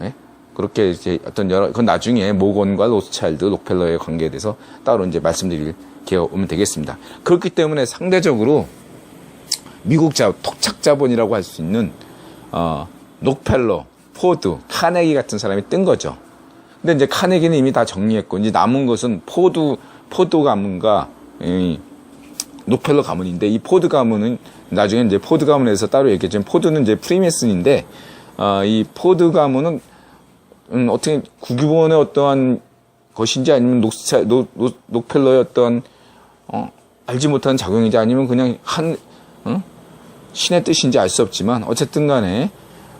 예? 그렇게 이제 어떤 그건 나중에 모건과 로스차일드, 록펠러의 관계에 대해서 따로 이제 말씀드릴 기회가 오면 되겠습니다. 그렇기 때문에 상대적으로 미국 토착 자본이라고 할 수 있는, 록펠러, 포드, 카네기 같은 사람이 뜬 거죠. 근데 이제 카네기는 이미 다 정리했고, 이제 남은 것은 포드 가문과, 록펠러 가문인데, 이 포드 가문은 나중에 이제 포드 가문에서 따로 얘기했지만, 포드는 이제 프리메슨인데, 이 포드 가문은, 어떻게 구규본의 어떠한 것인지 아니면 록펠러의 어떤, 알지 못하는 작용인지 아니면 그냥 신의 뜻인지 알 수 없지만, 어쨌든 간에,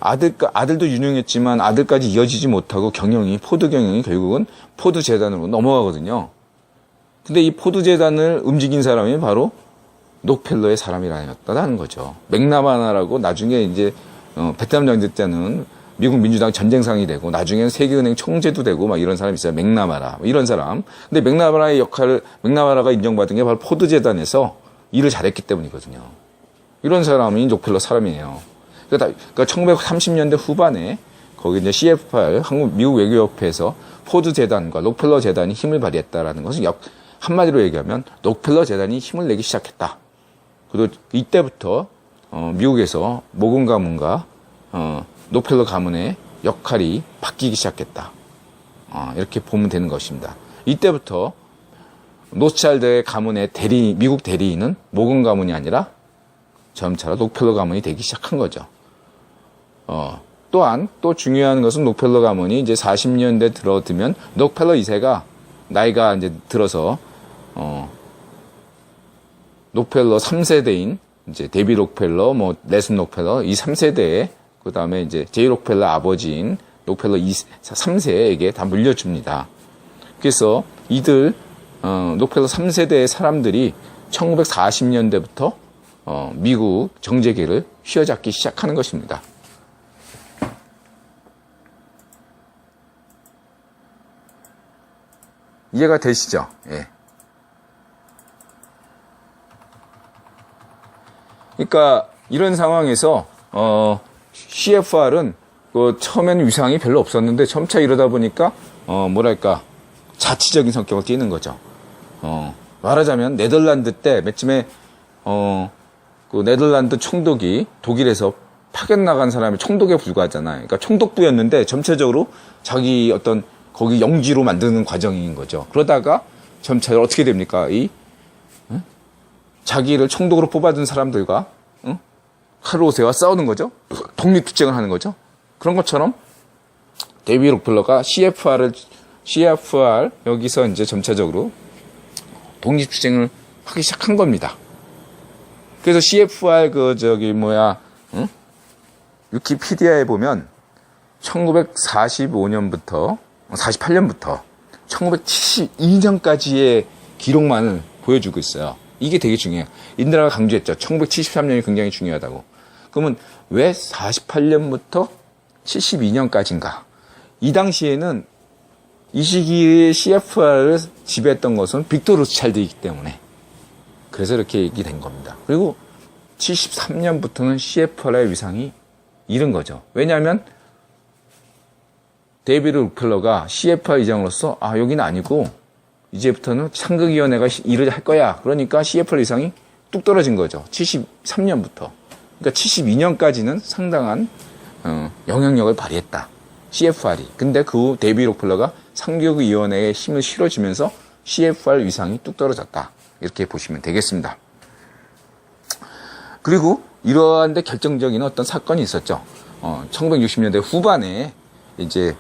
아들도 유능했지만 아들까지 이어지지 못하고 포드 경영이 결국은 포드 재단으로 넘어가거든요. 근데 이 포드 재단을 움직인 사람이 바로 록펠러의 사람이라는 거죠. 맥나마라고 나중에 이제 베트남 전쟁 때는 미국 민주당 전쟁상이 되고 나중에는 세계은행 총재도 되고 막 이런 사람이 있어요. 맥나마라 이런 사람. 근데 맥나마라가 인정받은 게 바로 포드 재단에서 일을 잘했기 때문이거든요. 이런 사람이 록펠러 사람이에요. 그러니까 1930년대 후반에 거기 이제 CFR 미국 외교협회에서 포드 재단과 록펠러 재단이 힘을 발휘했다라는 것은 한마디로 얘기하면 록펠러 재단이 힘을 내기 시작했다. 그리고 이때부터 미국에서 모건 가문과 록펠러 가문의 역할이 바뀌기 시작했다. 이렇게 보면 되는 것입니다. 이때부터 로스차일드의 가문의 미국 대리인은 모건 가문이 아니라 점차 록펠러 가문이 되기 시작한 거죠. 또한 또 중요한 것은 록펠러 가문이 이제 40년대 들어들면 록펠러 2세가 나이가 이제 들어서 록펠러 3세대인 이제 데비 록펠러, 레슨 록펠러 이 3세대에 그다음에 이제 제이 록펠러 아버지인 록펠러 3세에게 다 물려줍니다. 그래서 이들 록펠러 3세대의 사람들이 1940년대부터 미국 정재계를 휘어잡기 시작하는 것입니다. 이해가 되시죠? 예. 그러니까 이런 상황에서 CFR은 처음에는 위상이 별로 없었는데 점차 이러다 보니까 자치적인 성격을 띠는 거죠. 말하자면 네덜란드 때 맨쯤에 그 네덜란드 총독이 독일에서 파견 나간 사람이 총독에 불과하잖아요. 그러니까 총독부였는데 전체적으로 자기 어떤 거기 영지로 만드는 과정인 거죠. 그러다가 점차 어떻게 됩니까? 자기를 총독으로 뽑아준 사람들과 카르로세와 싸우는 거죠. 독립투쟁을 하는 거죠. 그런 것처럼 데이비 록펠러가 CFR 여기서 이제 점차적으로 독립투쟁을 하기 시작한 겁니다. 그래서 CFR 위키피디아에 보면 1948년부터 1972년까지의 기록만을 보여주고 있어요. 이게 되게 중요해요. 인드라가 강조했죠. 1973년이 굉장히 중요하다고. 그러면 왜 48년부터 72년까지인가? 이 당시에는 이 시기에 CFR을 지배했던 것은 빅터 로스차일드이기 때문에 그래서 이렇게 얘기된 겁니다. 그리고 73년부터는 CFR의 위상이 잃은 거죠. 왜냐하면 데이비드 록펠러가 CFR 이장으로서 여기는 아니고 이제부터는 상극위원회가 일을 할 거야. 그러니까 CFR 위상이 뚝 떨어진 거죠. 73년부터. 그러니까 72년까지는 상당한 영향력을 발휘했다. CFR이. 근데 그 후 데이비드 록펠러가 상극위원회에 힘을 실어주면서 CFR 위상이 뚝 떨어졌다. 이렇게 보시면 되겠습니다. 그리고 이러한데 결정적인 어떤 사건이 있었죠. 1960년대 후반에 이제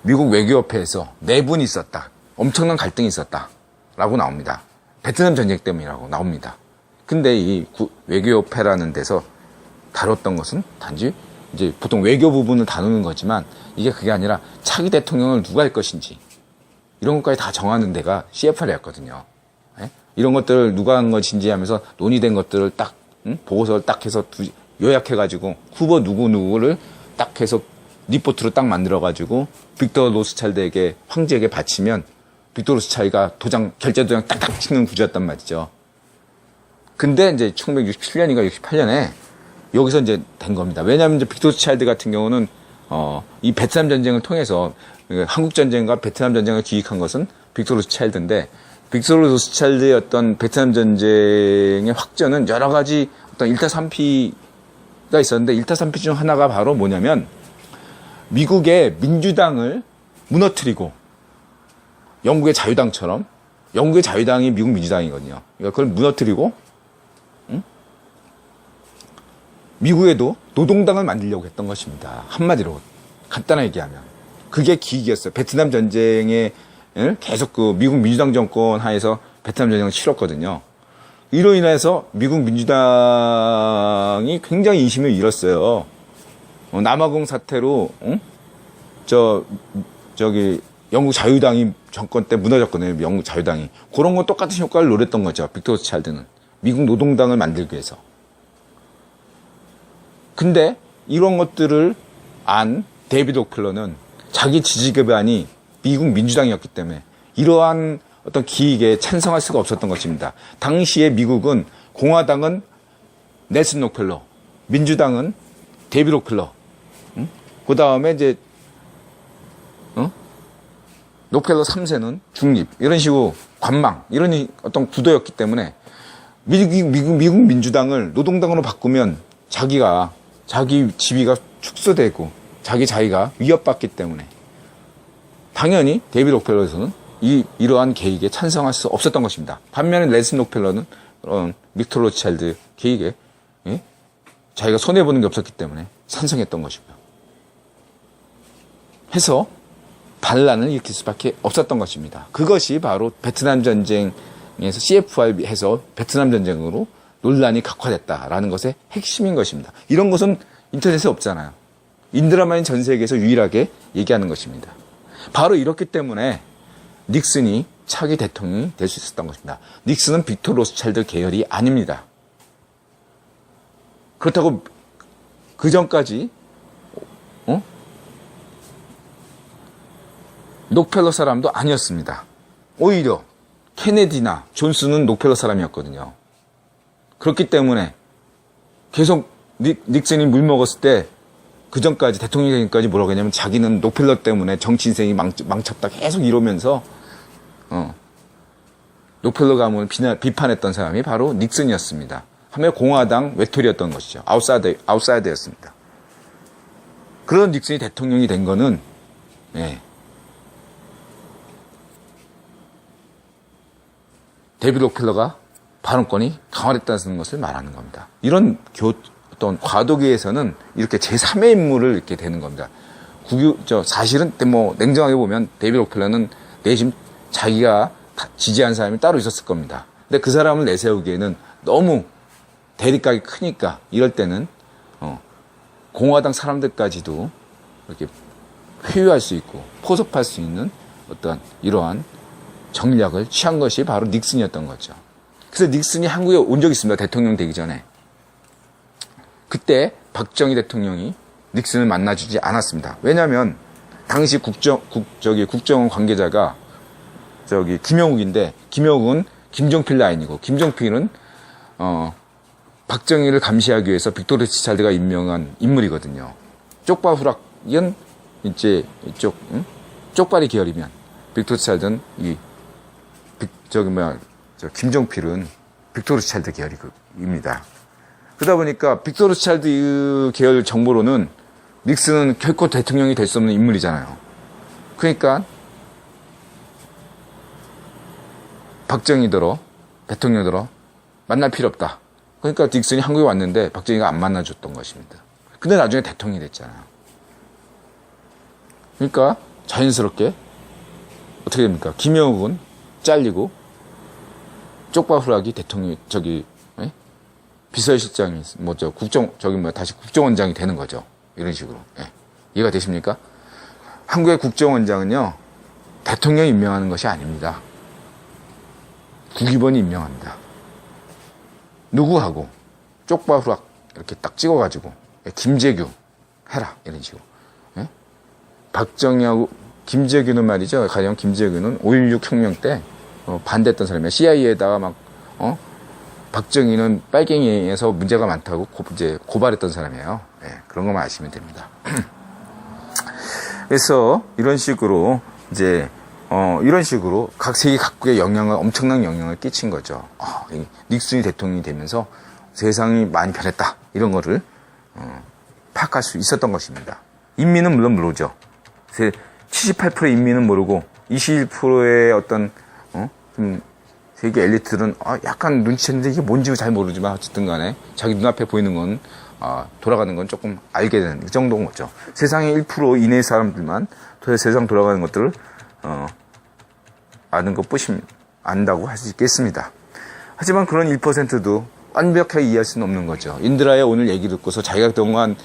미국 외교협회에서 내분이 있었다. 엄청난 갈등이 있었다. 라고 나옵니다. 베트남 전쟁 때문이라고 나옵니다. 근데 이 외교협회라는 데서 다뤘던 것은 단지 이제 보통 외교 부분을 다루는 거지만 이게 그게 아니라 차기 대통령을 누가 할 것인지 이런 것까지 다 정하는 데가 CFR이었거든요. 네? 이런 것들을 누가 한 것인지 하면서 논의된 것들을 딱 보고서를 딱 해서 요약해가지고 후보 누구를 딱 해서 리포트로 딱 만들어가지고 빅터 로스차일드에게 황제에게 바치면 빅터 로스차일드가 결제 도장 딱딱 찍는 구조였단 말이죠. 근데 이제 1967년인가 68년에 여기서 이제 된 겁니다. 왜냐하면 이제 빅토르 차일드 같은 경우는 이 베트남 전쟁을 통해서 한국 전쟁과 베트남 전쟁을 기획한 것은 빅토르 차일드인데, 빅토르 차일드의 어떤 베트남 전쟁의 확전은 여러 가지 어떤 일타삼피가 있었는데, 일타삼피 중 하나가 바로 뭐냐면 미국의 민주당을 무너뜨리고, 영국의 자유당처럼, 영국의 자유당이 미국 민주당이거든요. 그러니까 그걸 무너뜨리고, 미국에도 노동당을 만들려고 했던 것입니다. 한마디로 간단하게 얘기하면 그게 기획이었어요. 베트남 전쟁에 계속 그 미국 민주당 정권 하에서 베트남 전쟁을 치렀거든요. 이로 인해서 미국 민주당이 굉장히 인심을 잃었어요. 남아공 사태로 저기 영국 자유당이 정권 때 무너졌거든요. 영국 자유당이. 그런 건 똑같은 효과를 노렸던 거죠. 빅토르 차일드는 미국 노동당을 만들기 위해서. 근데 이런 것들을 안 데이비드 록펠러는 자기 지지 기반이 미국 민주당이었기 때문에 이러한 어떤 기획에 찬성할 수가 없었던 것입니다. 당시에 미국은 공화당은 넬슨 록펠러, 민주당은 데이비드 록펠러, 그 다음에 이제 록펠러 3세는 중립, 이런 식으로 관망, 이런 어떤 구도였기 때문에 미국 민주당을 노동당으로 바꾸면 자기 지위가 축소되고 자기 자유가 위협받기 때문에 당연히 데이비드 록펠러에서는 이러한 계획에 찬성할 수 없었던 것입니다. 반면에 넬슨 록펠러는 빅토르 로스차일드 계획에 자기가 손해보는 게 없었기 때문에 찬성했던 것이고요. 해서 반란을 일으킬 수밖에 없었던 것입니다. 그것이 바로 베트남 전쟁에서 CFR 해서 베트남 전쟁으로 논란이 각화됐다라는 것의 핵심인 것입니다. 이런 것은 인터넷에 없잖아요. 인드라만이 전 세계에서 유일하게 얘기하는 것입니다. 바로 이렇기 때문에 닉슨이 차기 대통령이 될 수 있었던 것입니다. 닉슨은 빅토르 로스차일드 계열이 아닙니다. 그렇다고 그 전까지 록펠러 사람도 아니었습니다. 오히려 케네디나 존슨은 록펠러 사람이었거든요. 그렇기 때문에 계속 닉슨이 물먹었을 때 그 전까지 대통령이 되기까지 뭐라고 했냐면 자기는 록펠러 때문에 정치 인생이 망쳤다 계속 이러면서 록펠러 가문을 비판했던 사람이 바로 닉슨이었습니다. 하며 공화당 외톨이였던 것이죠. 아웃사이더였습니다. 그런 닉슨이 대통령이 된 거는 데이비드 록펠러가 발언권이 강화됐다는 것을 말하는 겁니다. 이런 어떤 과도기에서는 이렇게 제3의 인물을 이렇게 되는 겁니다. 사실은 뭐 냉정하게 보면 데이비드 록펠러는 내심 자기가 지지한 사람이 따로 있었을 겁니다. 근데 그 사람을 내세우기에는 너무 대립각이 크니까 이럴 때는 공화당 사람들까지도 이렇게 회유할 수 있고 포섭할 수 있는 어떤 이러한 전략을 취한 것이 바로 닉슨이었던 거죠. 그래서 닉슨이 한국에 온 적이 있습니다. 대통령 되기 전에. 그때 박정희 대통령이 닉슨을 만나주지 않았습니다. 왜냐하면 당시 국정원 관계자가 김영욱인데, 김영욱은 김종필 라인이고, 김종필은 박정희를 감시하기 위해서 빅토르 로스차일드가 임명한 인물이거든요. 쪽파 후락은 이제 이쪽 쪽발이 계열이면 빅토르 로스차일드는 김종필은 빅토르 로스차일드 계열입니다. 그러다 보니까 빅토르 로스차일드 계열 정보로는 닉슨은 결코 대통령이 될 수 없는 인물이잖아요. 그러니까 박정희더러 대통령더러 만날 필요 없다. 그러니까 닉슨이 한국에 왔는데 박정희가 안 만나줬던 것입니다. 근데 나중에 대통령이 됐잖아요. 그러니까 자연스럽게 어떻게 됩니까? 김영욱은 잘리고 쪽파 후락이 대통령 비서실장이 다시 국정원장이 되는 거죠. 이런 식으로. 이해가 되십니까? 한국의 국정원장은요, 대통령이 임명하는 것이 아닙니다. 국위원이 임명합니다. 누구하고 쪽파 후락 이렇게 딱 찍어가지고 김재규 해라 이런 식으로. 박정희하고 김재규는 말이죠. 가령 김재규는 5.16 혁명 때 반대했던 사람이에요. CIA에다가 막 박정희는 빨갱이에서 문제가 많다고 이제 고발했던 사람이에요. 예, 그런 것만 아시면 됩니다. 그래서 이런 식으로 이제 이런 식으로 각 세계 각국에 엄청난 영향을 끼친 거죠. 닉슨이 대통령이 되면서 세상이 많이 변했다. 이런 거를 파악할 수 있었던 것입니다. 인민은 물론 모르죠. 78%의 인민은 모르고 21%의 어떤 좀 세계 엘리트들은 약간 눈치챘는데 이게 뭔지 잘 모르지만 어쨌든 간에 자기 눈앞에 보이는 건 돌아가는 건 조금 알게 되는 그 정도인 거죠. 세상의 1% 이내의 사람들만 세상 돌아가는 것들을 아는 것뿐이 안다고 할 수 있겠습니다. 하지만 그런 1%도 완벽하게 이해할 수는 없는 거죠. 인드라의 오늘 얘기 듣고서 자기가 그동안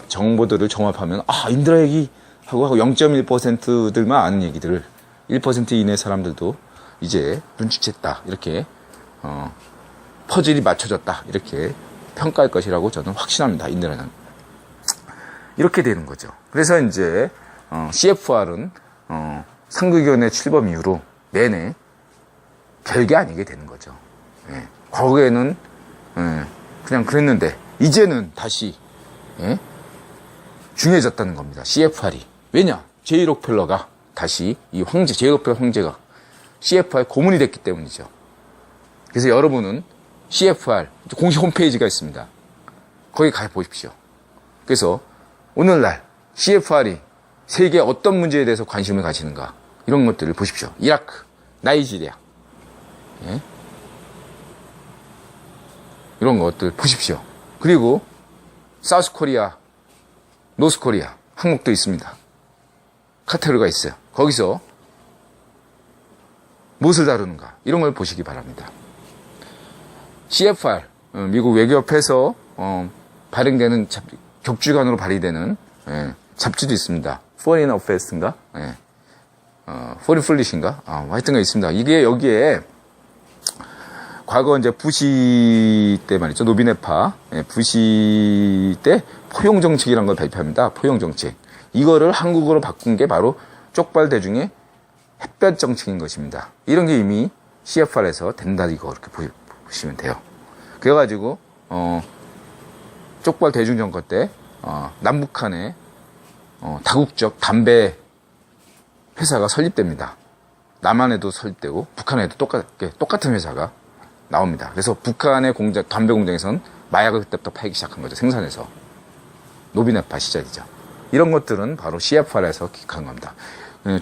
정보들을 종합하면 인드라 얘기하고 0.1%들만 아는 얘기들을 1% 이내 사람들도 이제 눈치챘다. 이렇게 퍼즐이 맞춰졌다. 이렇게 평가할 것이라고 저는 확신합니다. 인드라는. 이렇게 되는 거죠. 그래서 이제 CFR은 상급위원회 출범 이후로 내내 별게 아니게 되는 거죠. 예. 과거에는 그냥 그랬는데 이제는 다시 중요해졌다는 겁니다. CFR이. 왜냐? 제이 록펠러가 다시 제이 록펠러 황제가 CFR 고문이 됐기 때문이죠. 그래서 여러분은 CFR 공식 홈페이지가 있습니다. 거기 가 보십시오. 그래서 오늘날 CFR이 세계 어떤 문제에 대해서 관심을 가지는가 이런 것들을 보십시오. 이라크, 나이지리아, 이런 것들 보십시오. 그리고 사우스 코리아, 노스 코리아, 한국도 있습니다. 카테르가 있어요. 거기서 무엇을 다루는가 이런 걸 보시기 바랍니다. CFR, 미국 외교협회에서 발행되는 격주간으로 발의되는 잡지도 있습니다. Foreign Affairs인가? Foreign Flish인가? 하여튼 거 있습니다. 이게 여기에 과거 이제 부시 때 말이죠. 노비네파 부시 때 포용 정책이라는 걸 발표합니다. 포용 정책. 이거를 한국어로 바꾼 게 바로 쪽발 대중의 햇볕 정책인 것입니다. 이런 게 이미 CFR에서 된다 이거 이렇게 보시면 돼요. 그래가지고 쪽발 대중 정권 때 남북한에 다국적 담배 회사가 설립됩니다. 남한에도 설립되고 북한에도 똑같은 회사가 나옵니다. 그래서 북한의 담배 공장에서는 마약을 그때부터 팔기 시작한 거죠. 생산해서. 노비네파 시절이죠. 이런 것들은 바로 CFR에서 기획한 겁니다.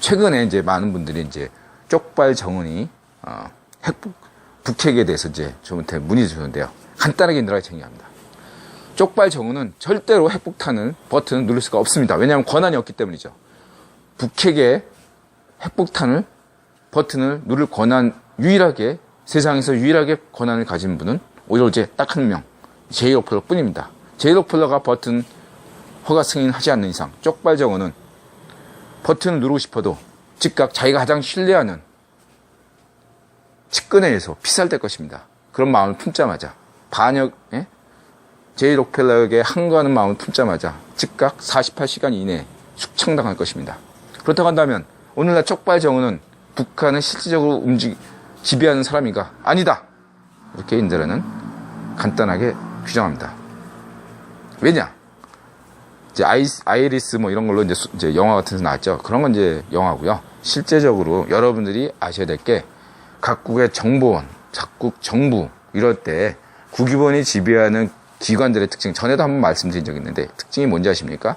최근에 이제 많은 분들이 이제 쪽발 정은이 북핵에 대해서 이제 저한테 문의 주셨는데요. 간단하게 인들하게 정리합니다. 쪽발 정은은 절대로 핵폭탄은 버튼을 누를 수가 없습니다. 왜냐하면 권한이 없기 때문이죠. 북핵의 핵폭탄을 버튼을 누를 권한 세상에서 유일하게 권한을 가진 분은 오히려 이제 딱 한 명, 제이 록펠러 뿐입니다. 제이 록펠러가 버튼 허가 승인하지 않는 이상 쪽발 정은은 버튼을 누르고 싶어도 즉각 자기가 가장 신뢰하는 측근에 의해서 피살될 것입니다. 그런 마음을 품자마자 제이 록펠러에게 항거하는 마음을 품자마자 즉각 48시간 이내에 숙청당할 것입니다. 그렇다고 한다면 오늘날 쪽발 정은은 북한을 실질적으로 지배하는 사람인가? 아니다. 이렇게 인들은 간단하게 규정합니다. 왜냐? 이제 아이리스 이런 걸로 이제 영화 같은 데 나왔죠. 그런 건 이제 영화고요. 실제적으로 여러분들이 아셔야 될 게 각국의 정보원, 각국 정부 이럴 때 국유본이 지배하는 기관들의 특징 전에도 한번 말씀드린 적이 있는데 특징이 뭔지 아십니까?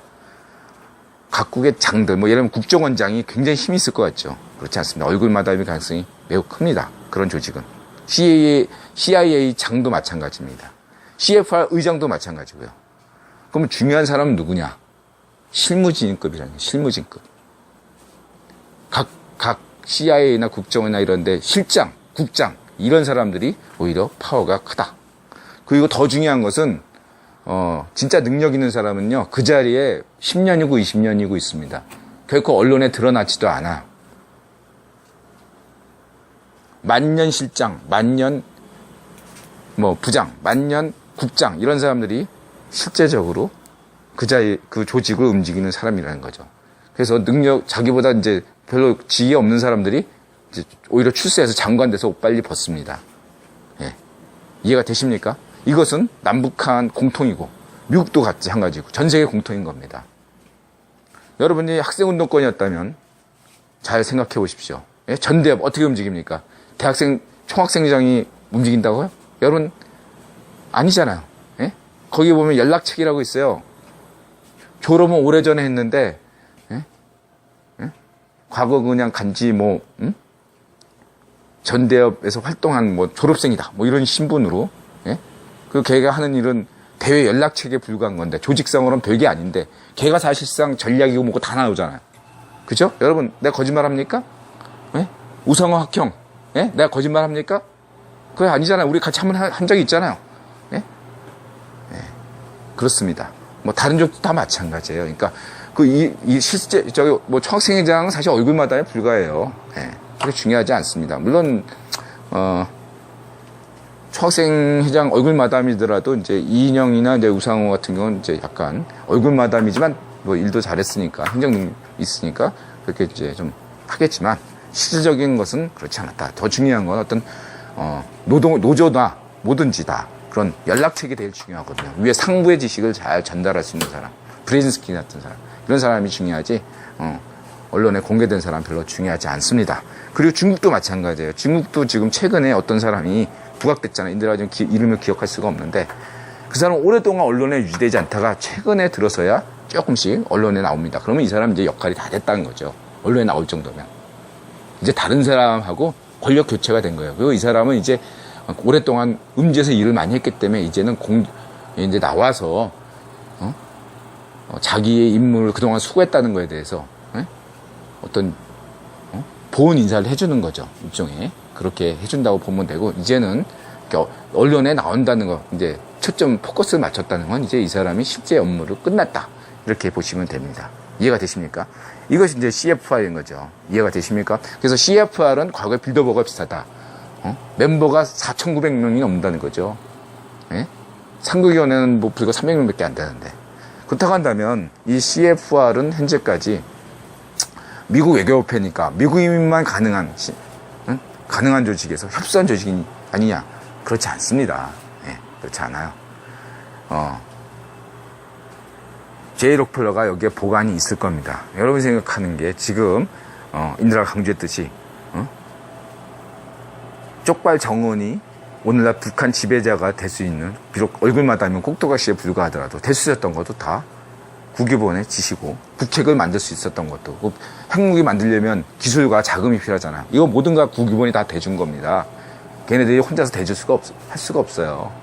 각국의 장들, 예를 들면 국정원장이 굉장히 힘이 있을 것 같죠. 그렇지 않습니다. 얼굴마다의 가능성이 매우 큽니다. 그런 조직은. CIA 장도 마찬가지입니다. CFR 의장도 마찬가지고요. 그러면 중요한 사람은 누구냐? 실무진급이라는 거예요. 실무진급. 각 CIA나 국정원이나 이런데 실장, 국장 이런 사람들이 오히려 파워가 크다. 그리고 더 중요한 것은 진짜 능력 있는 사람은요, 그 자리에 10년이고 20년이고 있습니다. 결코 언론에 드러나지도 않아. 만년 실장, 만년 부장, 만년 국장 이런 사람들이 실제적으로 그 조직을 움직이는 사람이라는 거죠. 그래서 자기보다 이제 별로 지위 없는 사람들이 이제 오히려 출세해서 장관 돼서 옷 빨리 벗습니다. 이해가 되십니까? 이것은 남북한 공통이고 미국도 마찬가지고 전 세계 공통인 겁니다. 여러분이 학생운동권이었다면 잘 생각해 보십시오. 예? 전대협 어떻게 움직입니까? 대학생 총학생회장이 움직인다고요? 여러분 아니잖아요. 예? 거기 보면 연락책이라고 있어요. 졸업은 오래전에 했는데 예? 예? 과거 그냥 간지 전대협에서 활동한 졸업생이다 이런 신분으로 예? 그 걔가 하는 일은 대외 연락책에 불과한 건데 조직상으로는 별게 아닌데 걔가 사실상 전략이고 뭐고 다 나오잖아요. 그죠? 여러분 내가 거짓말합니까? 예? 우상호 학형 예? 내가 거짓말합니까? 그게 아니잖아요. 우리 같이 한 적이 있잖아요. 예? 예. 그렇습니다. 다른 쪽도 다 마찬가지예요. 그러니까 실제 총학생회장은 사실 얼굴마다에 불과해요. 예. 그게 중요하지 않습니다. 물론 총학생회장 얼굴 마담이더라도 이제 이인영이나 이제 우상호 같은 경우는 이제 약간 얼굴 마담이지만 일도 잘했으니까 행정능력이 있으니까 그렇게 이제 좀 하겠지만 실질적인 것은 그렇지 않았다. 더 중요한 건 어떤 노조나 뭐든지 다 그런 연락책이 제일 중요하거든요. 위에 상부의 지식을 잘 전달할 수 있는 사람, 브레진스키 같은 사람 이런 사람이 중요하지. 언론에 공개된 사람 별로 중요하지 않습니다. 그리고 중국도 마찬가지예요. 중국도 지금 최근에 어떤 사람이 부각됐잖아요. 인들아 지금 이름을 기억할 수가 없는데 그 사람은 오랫동안 언론에 유지되지 않다가 최근에 들어서야 조금씩 언론에 나옵니다. 그러면 이 사람 이제 역할이 다 됐다는 거죠. 언론에 나올 정도면. 이제 다른 사람하고 권력 교체가 된 거예요. 그리고 이 사람은 이제 오랫동안 음지에서 일을 많이 했기 때문에 이제는 이제 나와서 자기의 임무를 그동안 수고했다는 거에 대해서 어떤 보은 인사를 해주는 거죠. 일종의 그렇게 해준다고 보면 되고 이제는 언론에 나온다는 거 이제 초점 포커스를 맞췄다는 건 이제 이 사람이 실제 업무를 끝났다 이렇게 보시면 됩니다. 이해가 되십니까? 이것이 이제 CFR인 거죠. 이해가 되십니까? 그래서 CFR은 과거의 빌더버거와 비슷하다. 멤버가 4,900명이 넘는다는 거죠. 예? 상국위원회는 불과 300명밖에 안 되는데 그렇다고 한다면 이 CFR은 현재까지 미국 외교협회니까 미국인만 가능한 조직에서 협소한 조직이 아니냐? 그렇지 않습니다. 예, 그렇지 않아요. 제이 록펠러가 여기에 보관이 있을 겁니다. 여러분이 생각하는 게 지금 인드라가 강조했듯이 쪽발 정원이 오늘날 북한 지배자가 될 수 있는 비록 얼굴마다면 꼭두각시에 불과하더라도 될 수 있었던 것도 다 국유본의 지시고 북핵을 만들 수 있었던 것도 핵무기 만들려면 기술과 자금이 필요하잖아요. 이거 모든 걸 국유본이 다 대준 겁니다. 걔네들이 혼자서 대줄 수가 할 수가 없어요.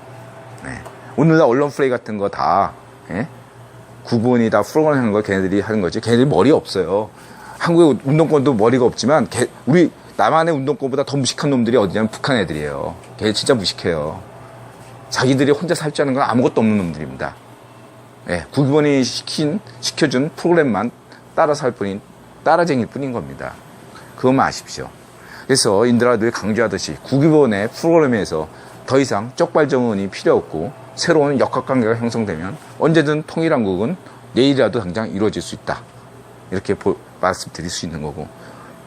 네. 오늘날 언론 플레이 같은 거 다 예? 국본이 다 프로그램 하는 거 걔네들이 하는 거지. 걔네들이 머리 없어요. 한국의 운동권도 머리가 없지만 우리 남한의 운동권보다 더 무식한 놈들이 어디냐면 북한 애들이에요. 걔 진짜 무식해요. 자기들이 혼자 살 줄 아는 건 아무것도 없는 놈들입니다. 예, 국유본이 시켜준 프로그램만 따라서 할 뿐인 따라쟁일 뿐인 겁니다. 그것만 아십시오. 그래서 인드라가 늘 강조하듯이 국유본의 프로그램에서 더 이상 쪽발정원이 필요 없고 새로운 역학관계가 형성되면 언제든 통일한국은 내일이라도 당장 이루어질 수 있다. 이렇게 말씀드릴 수 있는 거고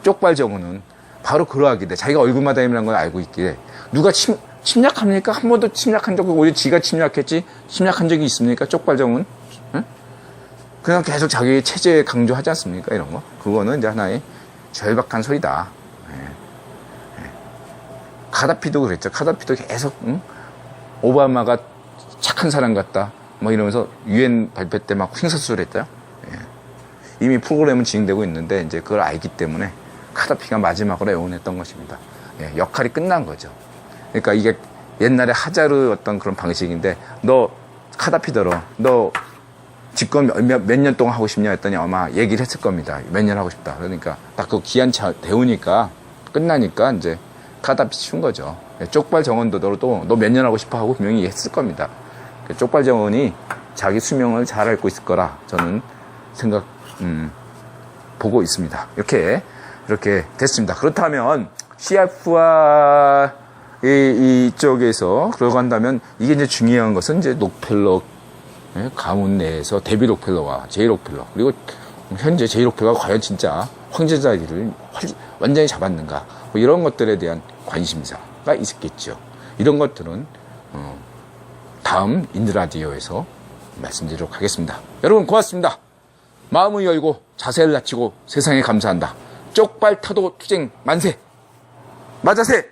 쪽발정원은 바로 그러하기 때문에 자기가 얼굴마담이라는 걸 알고 있기에 누가 침략합니까? 한 번도 침략한 적이 오히려 지가 침략했지 침략한 적이 있습니까? 쪽발정은 응? 그냥 계속 자기 체제 강조하지 않습니까? 이런 거 그거는 이제 하나의 절박한 소리다. 카다피도 그랬죠. 카다피도 계속 오바마가 착한 사람 같다 이러면서 유엔 발표 때 막 횡설수설 했죠. 이미 프로그램은 진행되고 있는데 이제 그걸 알기 때문에 카다피가 마지막으로 애원했던 것입니다. 역할이 끝난 거죠. 그러니까 이게 옛날에 하자르 어떤 그런 방식인데 너 카다피더러 너 집권 몇 년 동안 하고 싶냐 했더니 아마 얘기를 했을 겁니다. 몇 년 하고 싶다. 그러니까 딱 그 기한 대우니까 끝나니까 이제 카다피 준 거죠. 쪽발 정원도 너 몇 년 하고 싶어 하고 분명히 했을 겁니다. 쪽발 정원이 자기 수명을 잘 앓고 있을 거라 저는 보고 있습니다. 이렇게 됐습니다. 그렇다면 CF와 이쪽에서 그러고 한다면 이게 이제 중요한 것은 이제 록펠러 가문 내에서 데비 록펠러와 제이 록펠러 그리고 현재 제이 록펠러가 과연 진짜 황제 자리를 완전히 잡았는가 이런 것들에 대한 관심사가 있겠죠. 이런 것들은 다음 인드라디오에서 말씀드리도록 하겠습니다. 여러분 고맙습니다. 마음을 열고 자세를 낮추고 세상에 감사한다. 쪽발 타도 투쟁 만세. 맞아세.